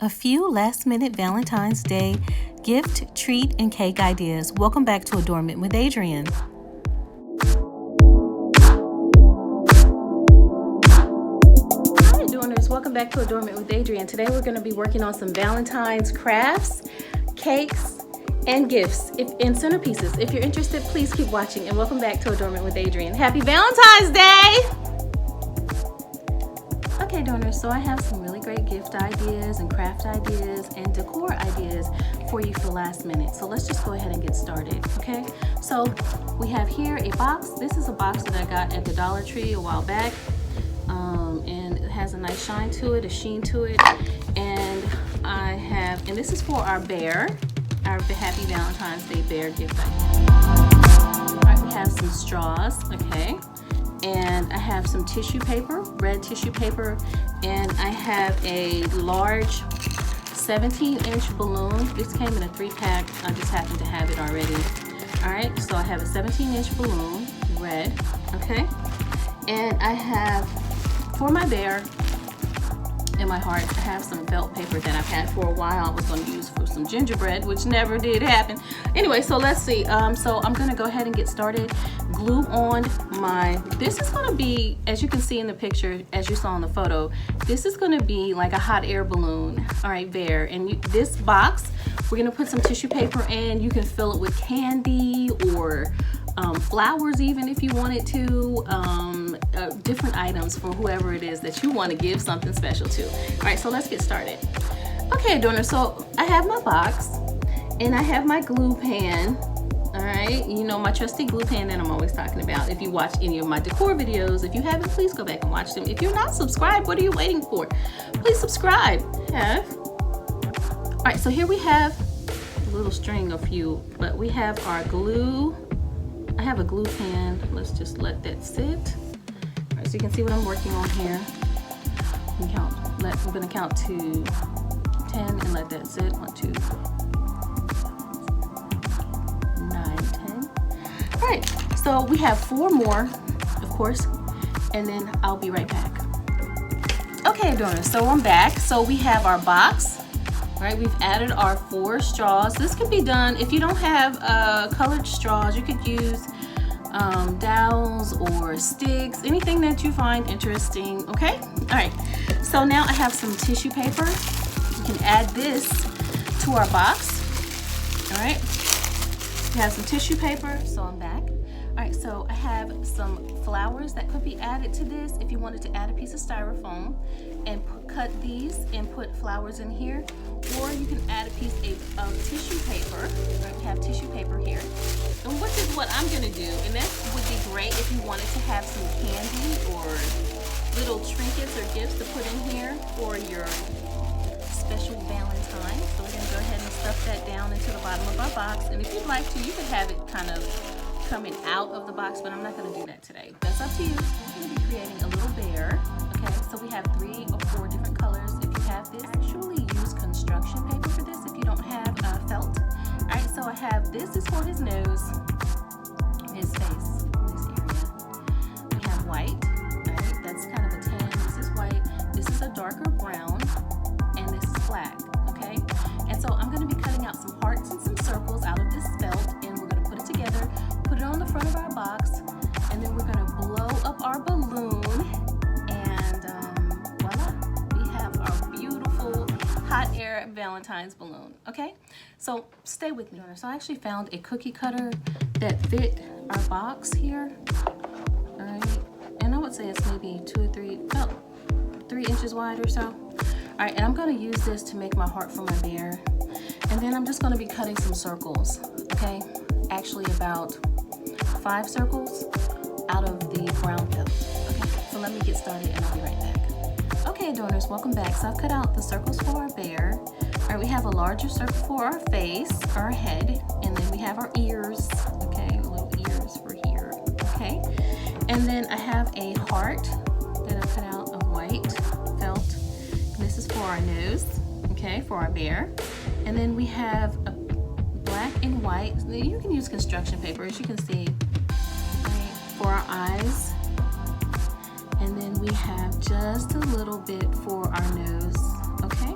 A few last-minute Valentine's Day gift, treat, and cake ideas. Welcome back to Adornment with Adrienne. Hi Adorners, welcome back to Adornment with Adrienne. Today we're going to be working on some Valentine's crafts, cakes, and gifts in centerpieces. If you're interested, please keep watching, and welcome back to Adornment with Adrienne. Happy Valentine's Day! Okay, donors, so I have some really great gift ideas and craft ideas and decor ideas for you for last minute. So let's just go ahead and get started, okay? So we have here a box. This is a box that I got at the Dollar Tree a while back. And it has a nice shine to it, a sheen to it. And this is for our bear, our Happy Valentine's Day bear gift idea. All right, we have some straws, okay? And I have some tissue paper, red tissue paper, and I have a large 17-inch balloon. This came in a 3-pack. I just happen to have it already. All right, so I have a 17-inch balloon, red, okay? And I have, for my bear and my heart, I have some felt paper that I've had for a while. I was going to use for some gingerbread, which never did happen. Anyway, so let's see. So I'm going to go ahead and get started. Glue on this is going to be, as you can see in the picture, as you saw in the photo, this is going to be like a hot air balloon. All right, there. And this box, we're going to put some tissue paper in. You can fill it with candy or flowers even if you wanted to, different items from whoever it is that you want to give something special to. All right, so let's get started. Okay, Adorner, so I have my box and I have my glue pan. All right, you know, my trusty glue pan that I'm always talking about. If you watch any of my decor videos, if you haven't, please go back and watch them. If you're not subscribed, what are you waiting for? Please subscribe. All right, so here we have a little string of few, but we have our glue. I have a glue pan. Let's just let that sit. All right, so you can see what I'm working on here. I'm gonna count to 10 and let that sit. 1, 2, 9, 10. All right, so we have 4 more, of course, and then I'll be right back. Okay, Adorners, so I'm back. So we have our box, right? We've added our 4 straws. This can be done, if you don't have colored straws, you could use dowels or sticks, anything that you find interesting, okay? All right, so now I have some tissue paper. We can add this to our box, all right? We have some tissue paper, so I'm back. All right, so I have some flowers that could be added to this if you wanted to add a piece of styrofoam and cut these and put flowers in here, or you can add a piece of tissue paper. I have tissue paper here, and which is what I'm gonna do, and that would be great if you wanted to have some candy or little trinkets or gifts to put in here for your special Valentine. So we're gonna go ahead and stuff that down into the bottom of our box, and if you'd like to, you could have it kind of coming out of the box, but I'm not going to do that today. That's up to you. I'm going to be creating a little bear. Okay, so we have 3 or 4 different colors. If you have this, actually use construction paper for this if you don't have felt. All right, so I have this is for his nose, his face, this area. We have white. All right, that's kind of a tan. This is white. This is a darker brown, and this is black. Okay, and so I'm going to be cutting out some hearts and some circles out of this felt, and we're going to put it together. Put it on the front of our box, and then we're going to blow up our balloon, and voila, we have our beautiful hot air Valentine's balloon. Okay, so stay with me. So I actually found a cookie cutter that fit our box here. All right, and I would say it's maybe 2 or 3, about 3 inches wide or so. All right, and I'm going to use this to make my heart for my bear, and then I'm just going to be cutting some circles. Okay, actually about 5 circles out of the brown felt. Okay, so let me get started and I'll be right back. Okay, Adorners, welcome back. So I've cut out the circles for our bear. All right, we have a larger circle for our face, our head, and then we have our ears. Okay, little ears for here. Okay, and then I have a heart that I cut out of white felt. And this is for our nose, okay, for our bear. And then we have a black and white. You can use construction paper, as you can see, right, for our eyes. And then we have just a little bit for our nose, okay?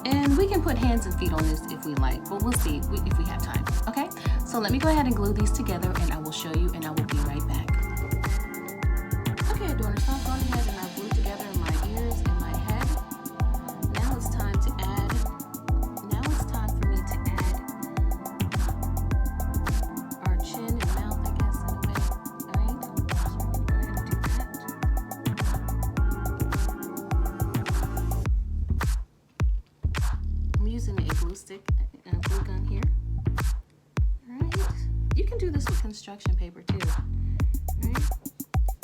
And we can put hands and feet on this if we like, but we'll see if we have time, okay? So let me go ahead and glue these together and I will show you and I will be right back. Okay, Adorners, so I've gone ahead and I've glued together my ears and my head. Now it's time for me to add our chin and mouth, I guess, in a way, all right? So we're gonna go ahead and do that. I'm using a glue stick and a glue gun here. All right. You can do this with construction paper too. All right.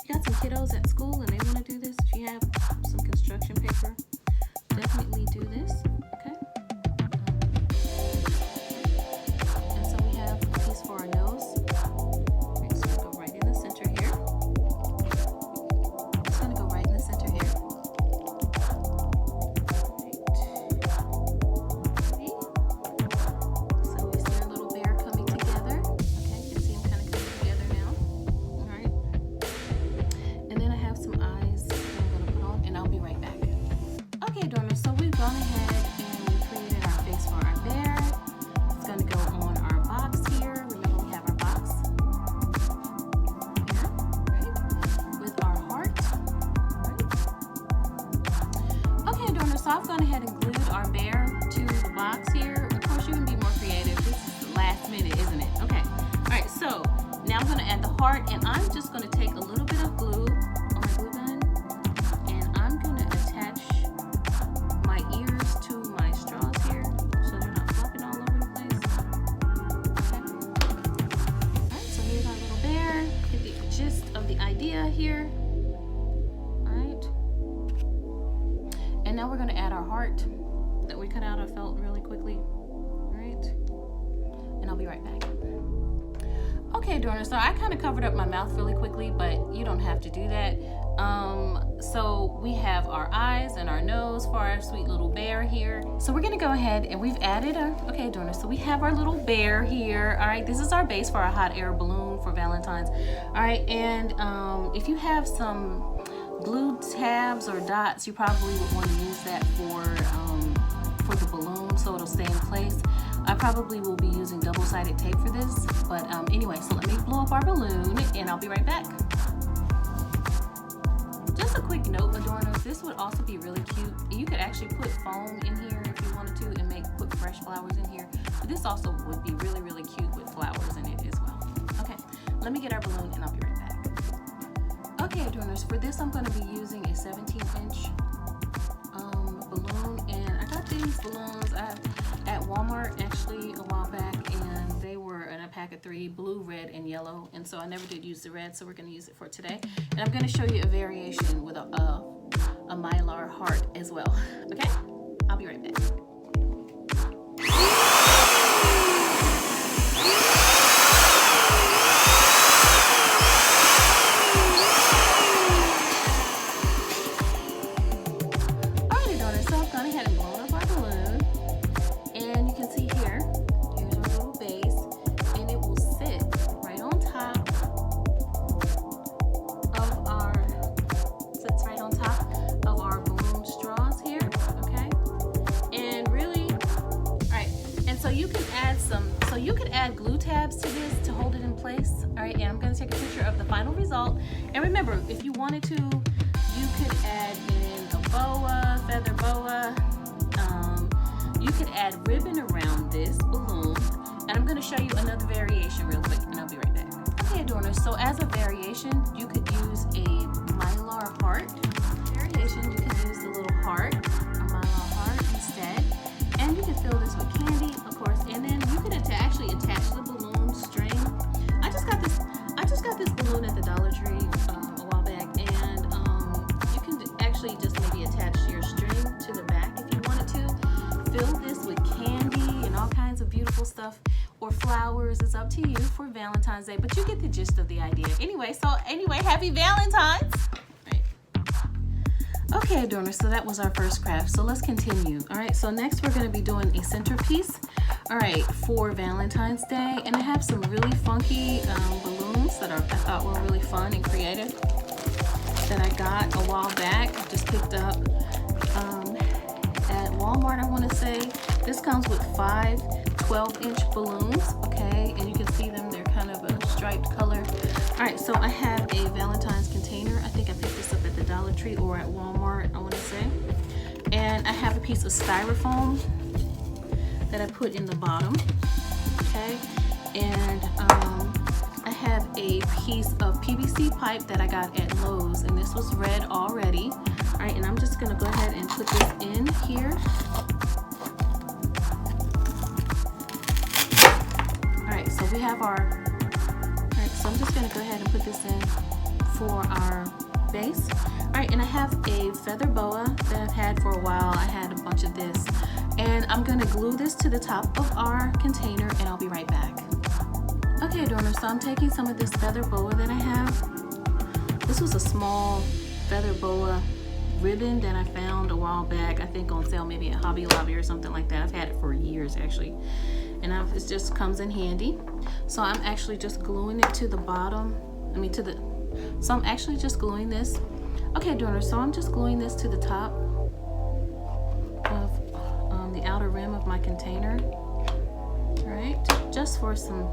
You got some kiddos at school and they want to do this. If you have some construction paper, definitely do this. Okay. And so we have a piece for our nose. Right, so we'll go right in the center here. It's going to go right in the center here. So I've gone ahead and glued our bear to the box here. Of course, you can be more creative. This is the last minute, isn't it? Okay. All right, so now I'm going to add the heart, and I'm just going to take a little bit of glue on my glue gun, and I'm going to attach my ears to my straws here so they're not flopping all over the place. Okay. All right, so here's our little bear. Get the gist of the idea here. And now we're going to add our heart that we cut out of felt really quickly. All right. And I'll be right back. Okay, Adorners, so I kind of covered up my mouth really quickly, but you don't have to do that. So we have our eyes and our nose for our sweet little bear here. So we're going to go ahead and we've added our, okay, Adorners, so we have our little bear here. All right, this is our base for our hot air balloon for Valentine's. All right, and if you have some glue tabs or dots, you probably would want to use that for the balloon so it'll stay in place. I probably will be using double-sided tape for this, but anyway, so let me blow up our balloon and I'll be right back. Just a quick note, Adorners, this would also be really cute. You could actually put foam in here if you wanted to and put fresh flowers in here, but this also would be really, really cute with flowers in it as well. Okay, let me get our balloon and I'll be right back. Okay, Adorners, for this I'm going to be using a 17-inch balloon, and I got these balloons at Walmart actually a while back, and they were in a pack of 3, blue, red, and yellow, and so I never did use the red, so we're going to use it for today. And I'm going to show you a variation with a mylar heart as well. Okay, I'll be right back. You could add glue tabs to this to hold it in place. All right, and I'm going to take a picture of the final result. And remember, if you wanted to, you could add in a boa, feather boa. You could add ribbon around this balloon. And I'm going to show you another variation real quick, and I'll be right back. Okay, Adorners, so as a variation, you could use a mylar heart. Variation, you can use the little heart, a mylar heart instead. And you can fill this with candy, of course, and then you could actually attach the balloon string. I just got this balloon at the Dollar Tree a while back, and you can actually just maybe attach your string to the back if you wanted to. Fill this with candy and all kinds of beautiful stuff, or flowers. It's up to you for Valentine's Day, but you get the gist of the idea. Anyway, happy Valentine's! Okay, Adorners, so that was our first craft. So let's continue. All right, so next we're going to be doing a centerpiece, all right, for Valentine's Day. And I have some really funky balloons that I thought were really fun and creative that I got a while back. I just picked up at Walmart, I want to say. This comes with 5 12-inch balloons, okay? And you can see them, they're kind of a striped color. All right, so I have a Valentine's container. I think I picked this up at the Dollar Tree or at Walmart, I want to say. And I have a piece of styrofoam that I put in the bottom, okay? And I have a piece of PVC pipe that I got at Lowe's, and this was red already. All right, and I'm just gonna go ahead and put this in here. All right, so we have our, all right, so I'm just gonna go ahead and put this in for our base. All right, and I have a feather boa that I've had for a while. I had a bunch of this, and I'm gonna glue this to the top of our container, and I'll be right back. Okay, Adorners, so I'm taking some of this feather boa that I have. This was a small feather boa ribbon that I found a while back, I think on sale maybe at Hobby Lobby or something like that. I've had it for years actually, and it just comes in handy. So I'm actually just gluing it to the bottom, so I'm actually just gluing this. Okay, Adorners, so I'm just gluing this to the top of the outer rim of my container, all right, just for some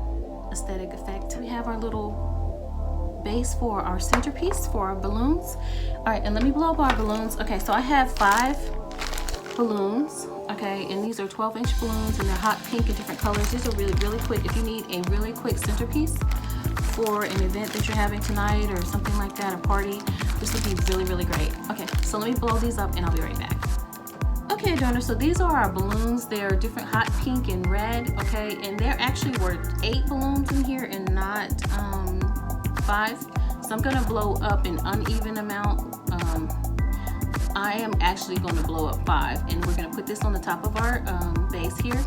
aesthetic effect. We have our little base for our centerpiece for our balloons. All right, and let me blow up our balloons. Okay, so I have 5 balloons, okay, and these are 12-inch balloons, and they're hot pink in different colors. These are really, really quick. If you need a really quick centerpiece for an event that you're having tonight or something like that, a party, this would be really, really great. Okay, so let me blow these up and I'll be right back. Okay, Adorners, so these are our balloons. They're different hot pink and red, okay, and there actually were 8 balloons in here and not 5. So I'm gonna blow up an uneven amount. I am actually gonna blow up 5, and we're gonna put this on the top of our base here.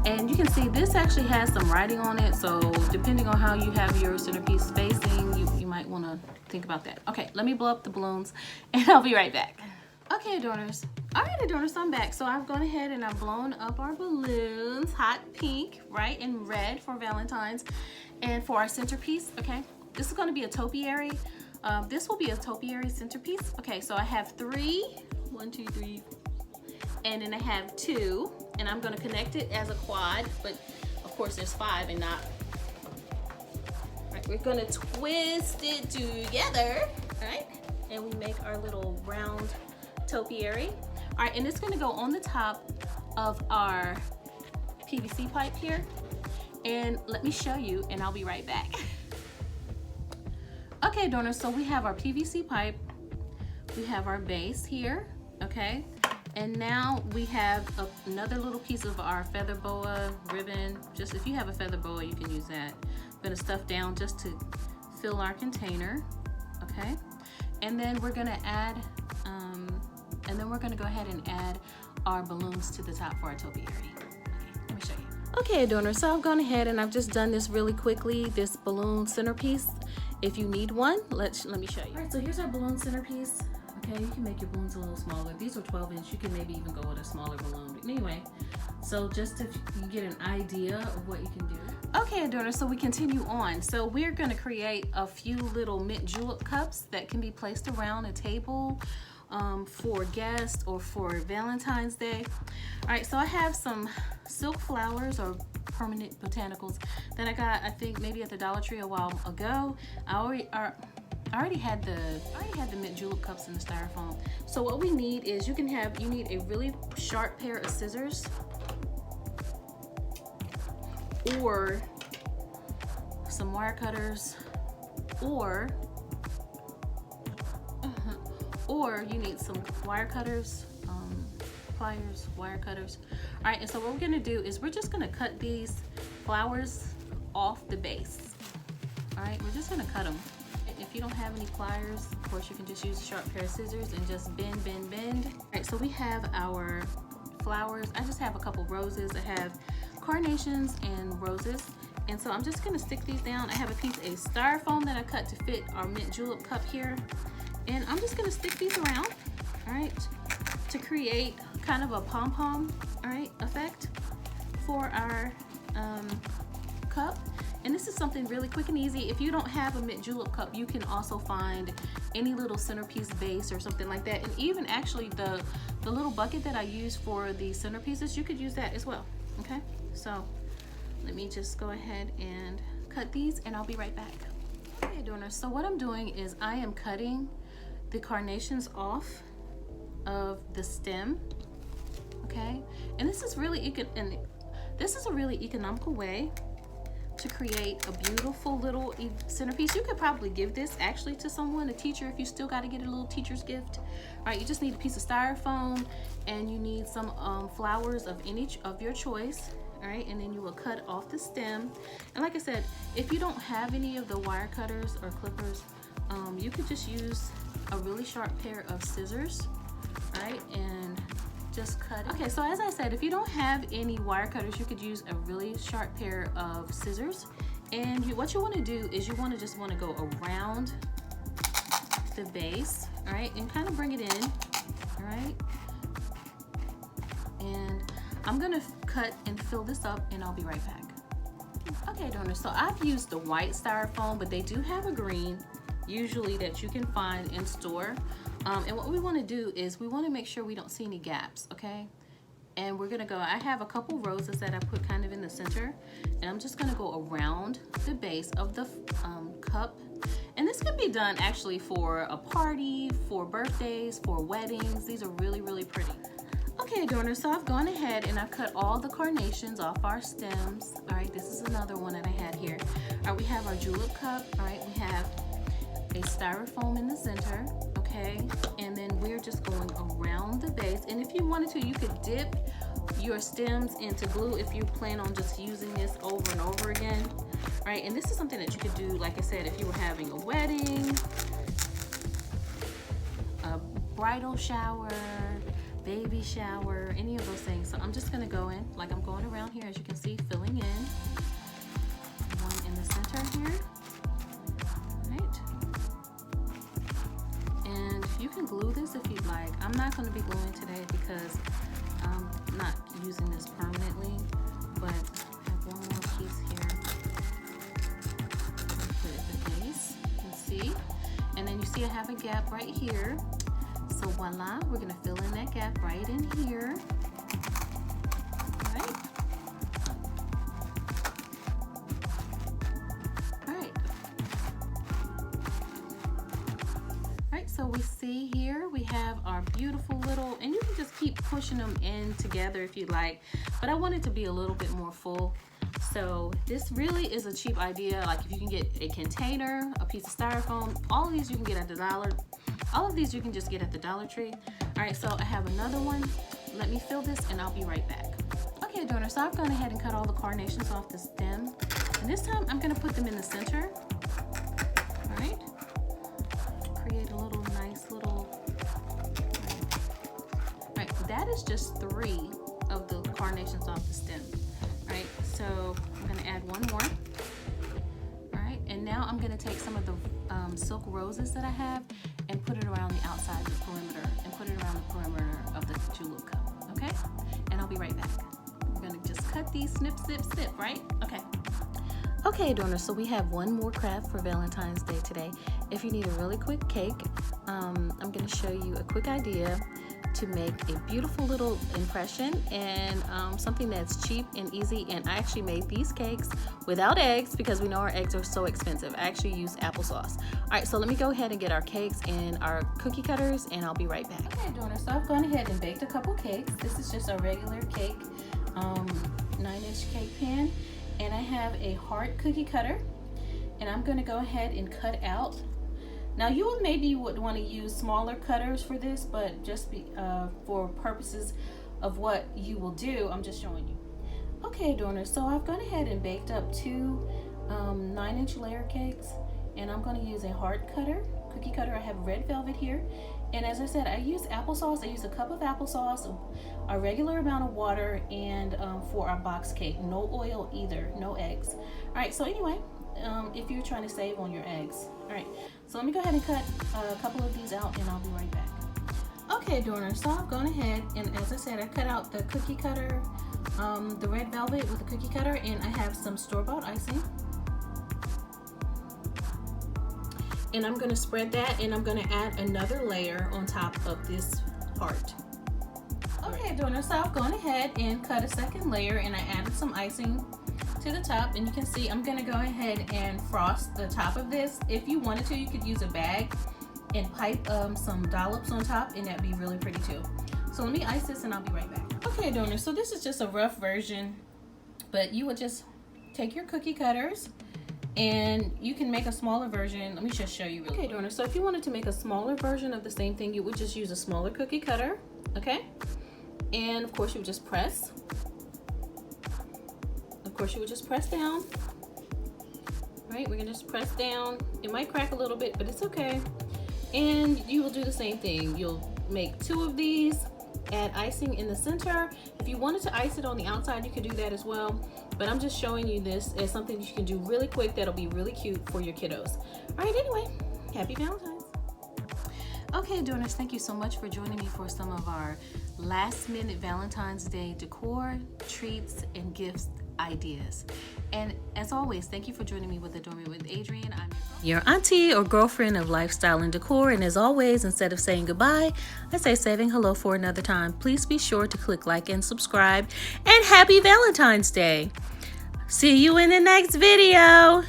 And you can see this actually has some writing on it, so depending on how you have your centerpiece facing, you might wanna think about that. Okay, let me blow up the balloons and I'll be right back. Okay, Adorners. All right, Adorners, so I'm back. So I've gone ahead and I've blown up our balloons, hot pink, right, and red for Valentine's. And for our centerpiece, okay, this is gonna be a topiary. This will be a topiary centerpiece. Okay, so I have 3, 1, 2, 3, and then I have 2, and I'm gonna connect it as a quad, but of course there's 5 and not. All right, we're gonna twist it together, all right? And we make our little round topiary. All right, and it's gonna go on the top of our PVC pipe here. And let me show you, and I'll be right back. Okay, Adorners, so we have our PVC pipe, we have our base here, okay? And now we have another little piece of our feather boa ribbon. Just if you have a feather boa, you can use that. I'm gonna stuff down just to fill our container, okay? And then we're gonna add, go ahead and add our balloons to the top for our topiary. Okay, let me show you. Okay, Adorners, so I've gone ahead and I've just done this really quickly, this balloon centerpiece. If you need one, let me show you. All right, so here's our balloon centerpiece. Okay, you can make your balloons a little smaller. These are 12-inch. You can maybe even go with a smaller balloon. But anyway, so just to get an idea of what you can do. Okay, Adorners, so we continue on. So we're gonna create a few little mint julep cups that can be placed around a table for guests or for Valentine's Day. All right, so I have some silk flowers or permanent botanicals that I got, I think maybe at the Dollar Tree a while ago. I already had the mint julep cups in the styrofoam. So what we need is you need a really sharp pair of scissors, or some wire cutters, or you need some wire cutters, pliers, wire cutters. All right, and so what we're gonna do is we're just gonna cut these flowers off the base. All right, we're just gonna cut them. If you don't have any pliers, of course you can just use a sharp pair of scissors and just bend, bend, bend. All right, so we have our flowers. I just have a couple roses. I have carnations and roses. And so I'm just gonna stick these down. I have a piece of styrofoam that I cut to fit our mint julep cup here. And I'm just gonna stick these around, all right, to create kind of a pom-pom, all right, effect for our cup. And this is something really quick and easy. If you don't have a mint julep cup, you can also find any little centerpiece base or something like that. And even actually the the little bucket that I use for the centerpieces, you could use that as well. Okay, so let me just go ahead and cut these and I'll be right back. Okay, Adorners, so what I'm doing is I am cutting the carnations off of the stem. Okay, and this is really a really economical way to create a beautiful little centerpiece. You could probably give this actually to someone, a teacher, if you still got to get a little teacher's gift. All right, you just need a piece of styrofoam and you need some flowers of your choice. All right, and then you will cut off the stem. And like I said, if you don't have any of the wire cutters or clippers, you could just use a really sharp pair of scissors, right, and just cut it. Okay, so as I said, if you don't have any wire cutters, you could use a really sharp pair of scissors. And what you want to do is you just want to go around the base, all right, and kind of bring it in, all right. And I'm gonna cut and fill this up, and I'll be right back. Okay, Adorners, so I've used the white styrofoam, but they do have a green, usually, that you can find in store. And what we want to do is we want to make sure we don't see any gaps, okay? And we're gonna go, I have a couple roses that I put kind of in the center, and I'm just gonna go around the base of the cup. And this can be done actually for a party, for birthdays, for weddings. These are really, really pretty. Okay, Adorners, so I've gone ahead and I've cut all the carnations off our stems. All right, this is another one that I had here. All right, we have our julep cup. All right, we have a styrofoam in the center, okay? And then we're just going around the base. And if you wanted to, you could dip your stems into glue if you plan on just using this over and over again. All right, and this is something that you could do, like I said, if you were having a wedding, a bridal shower, baby shower, any of those things. So I'm just gonna go in, like I'm going around here, as you can see, filling in. One in the center here. You can glue this if you'd like. I'm not going to be gluing today because I'm not using this permanently, but I have one more piece here. Put it at the base, you can see. And then you see I have a gap right here. So voila, we're going to fill in that gap right in here. All right. So we see here we have our beautiful little, and you can just keep pushing them in together if you like, but I want it to be a little bit more full. So this really is a cheap idea. Like if you can get a container, a piece of styrofoam, all of these you can get at the all of these you can just get at the Dollar Tree. All right, so I have another one. Let me fill this and I'll be right back. Okay, Adorners, so I've gone ahead and cut all the carnations off the stem. And this time I'm gonna put them in the center. All right. Create a little nice little, right, that is just 3 of the carnations off the stem. Right, so I'm going to add one more. All right, and now I'm going to take some of the silk roses that I have and put it around the outside, the perimeter, and put it around the perimeter of the julep cup. Okay, and I'll be right back. We're going to just cut these, snip, snip, snip, right? Okay. Okay, Adorners, so we have one more craft for Valentine's Day today. If you need a really quick cake, I'm going to show you a quick idea to make a beautiful little impression and something that's cheap and easy. And I actually made these cakes without eggs because we know our eggs are so expensive. I actually use applesauce. All right, so let me go ahead and get our cakes and our cookie cutters, and I'll be right back. Okay, Adorners, so I've gone ahead and baked a couple cakes. This is just a regular cake, 9-inch cake pan. And I have a heart cookie cutter, and I'm going to go ahead and cut out. Now you maybe would want to use smaller cutters for this, but just for purposes of what you will do, I'm just showing you. Okay, Adorners, so I've gone ahead and baked up 2 9-inch layer cakes, and I'm going to use a heart cutter, cookie cutter. I have red velvet here. And as I said, I use applesauce. I use a cup of applesauce, a regular amount of water, and for our box cake, no oil either, no eggs. All right, so anyway, if you're trying to save on your eggs. All right, so let me go ahead and cut a couple of these out and I'll be right back. Okay, Adorners, so I've gone ahead and as I said, I cut out the cookie cutter, the red velvet with the cookie cutter, and I have some store-bought icing. And I'm going to spread that, and I'm going to add another layer on top of this heart. Okay, Adorners, so I've gone ahead and cut a second layer, and I added some icing to the top, and you can see I'm gonna go ahead and frost the top of this. If you wanted to, you could use a bag and pipe some dollops on top, and that'd be really pretty too. So let me ice this and I'll be right back. Okay, Adorners, so this is just a rough version, but you would just take your cookie cutters and you can make a smaller version. Let me just show you really quick. Adorners, so if you wanted to make a smaller version of the same thing, you would just use a smaller cookie cutter, okay? And of course you would just press. Of course you would just press down. Right, we're gonna just press down. It might crack a little bit, but it's okay. And you will do the same thing. You'll make 2 of these, add icing in the center. If you wanted to ice it on the outside, you could do that as well. But I'm just showing you this as something you can do really quick that'll be really cute for your kiddos. All right, anyway, happy Valentine's. Okay, Adorners, thank you so much for joining me for some of our last-minute Valentine's Day decor, treats, and gifts ideas. And as always, thank you for joining me with Adornment with Adrienne. I'm your auntie or girlfriend of lifestyle and decor. And as always, instead of saying goodbye, I say saving hello for another time. Please be sure to click like and subscribe. And happy Valentine's Day. See you in the next video.